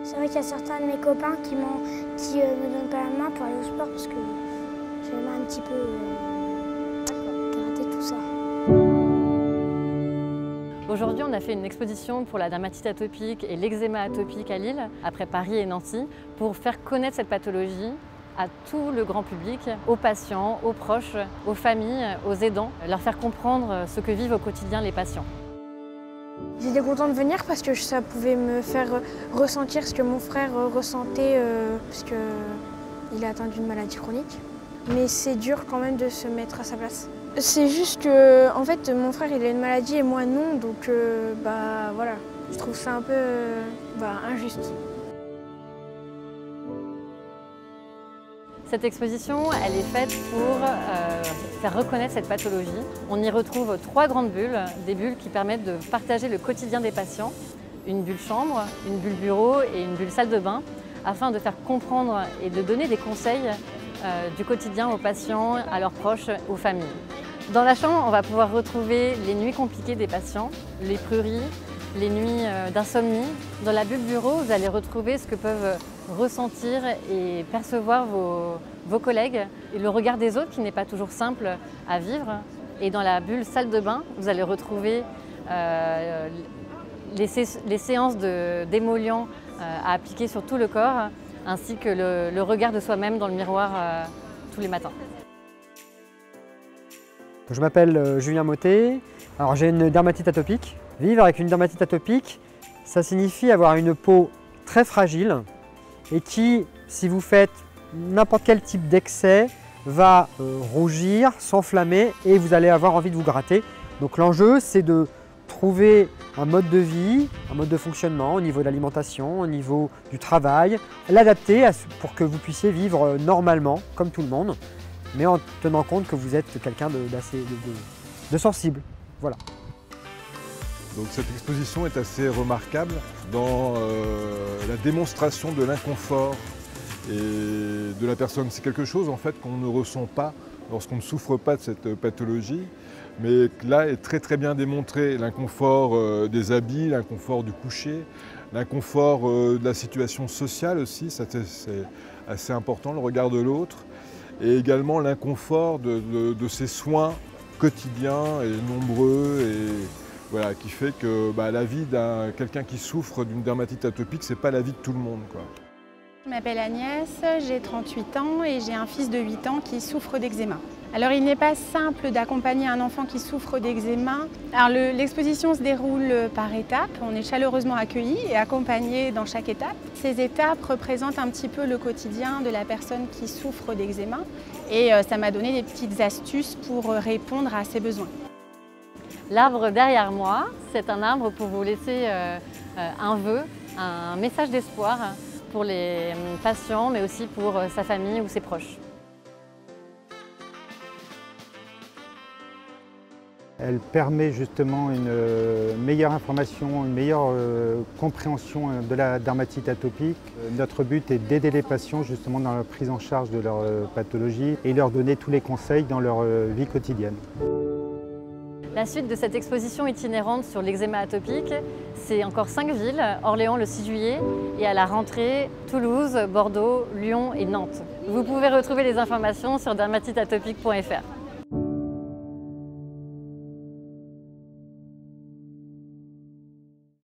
C'est vrai qu'il y a certains de mes copains qui me donnent pas la main pour aller au sport parce que j'aimerais un petit peu gratter tout ça. Aujourd'hui, on a fait une exposition pour la dermatite atopique et l'eczéma atopique à Lille, après Paris et Nancy, pour faire connaître cette pathologie à tout le grand public, aux patients, aux proches, aux familles, aux aidants, leur faire comprendre ce que vivent au quotidien les patients. J'étais contente de venir parce que ça pouvait me faire ressentir ce que mon frère ressentait parce qu'il est atteint d'une maladie chronique. Mais c'est dur quand même de se mettre à sa place. C'est juste que en fait, mon frère il a une maladie et moi non, donc voilà, je trouve ça un peu injuste. Cette exposition, elle est faite pour faire reconnaître cette pathologie. On y retrouve 3 grandes bulles, des bulles qui permettent de partager le quotidien des patients, une bulle chambre, une bulle bureau et une bulle salle de bain, afin de faire comprendre et de donner des conseils du quotidien aux patients, à leurs proches, aux familles. Dans la chambre, on va pouvoir retrouver les nuits compliquées des patients, les pruries, les nuits d'insomnie. Dans la bulle bureau, vous allez retrouver ce que peuvent ressentir et percevoir vos collègues et le regard des autres qui n'est pas toujours simple à vivre. Et dans la bulle salle de bain, vous allez retrouver les séances d'émollients à appliquer sur tout le corps, ainsi que le regard de soi-même dans le miroir tous les matins. Je m'appelle Julien Mottet. Alors j'ai une dermatite atopique. Vivre avec une dermatite atopique, ça signifie avoir une peau très fragile et qui, si vous faites n'importe quel type d'excès, va rougir, s'enflammer et vous allez avoir envie de vous gratter. Donc l'enjeu, c'est de trouver un mode de vie, un mode de fonctionnement au niveau de l'alimentation, au niveau du travail, l'adapter pour que vous puissiez vivre normalement, comme tout le monde, mais en tenant compte que vous êtes quelqu'un de sensible. Voilà. Donc cette exposition est assez remarquable dans la démonstration de l'inconfort et de la personne. C'est quelque chose en fait qu'on ne ressent pas lorsqu'on ne souffre pas de cette pathologie, mais là est très bien démontré l'inconfort des habits, l'inconfort du coucher, l'inconfort de la situation sociale aussi, c'est assez important, le regard de l'autre, et également l'inconfort de ses soins quotidiens et nombreux, et voilà, qui fait que la vie d'un quelqu'un qui souffre d'une dermatite atopique, c'est pas la vie de tout le monde, quoi. Je m'appelle Agnès, j'ai 38 ans et j'ai un fils de 8 ans qui souffre d'eczéma. Alors il n'est pas simple d'accompagner un enfant qui souffre d'eczéma. Alors l'exposition se déroule par étapes, on est chaleureusement accueillis et accompagnés dans chaque étape. Ces étapes représentent un petit peu le quotidien de la personne qui souffre d'eczéma et ça m'a donné des petites astuces pour répondre à ses besoins. L'arbre derrière moi, c'est un arbre pour vous laisser un vœu, un message d'espoir pour les patients, mais aussi pour sa famille ou ses proches. Elle permet justement une meilleure information, une meilleure compréhension de la dermatite atopique. Notre but est d'aider les patients justement dans la prise en charge de leur pathologie et leur donner tous les conseils dans leur vie quotidienne. La suite de cette exposition itinérante sur l'eczéma atopique, c'est encore 5 villes, Orléans le 6 juillet et à la rentrée, Toulouse, Bordeaux, Lyon et Nantes. Vous pouvez retrouver les informations sur dermatiteatopique.fr.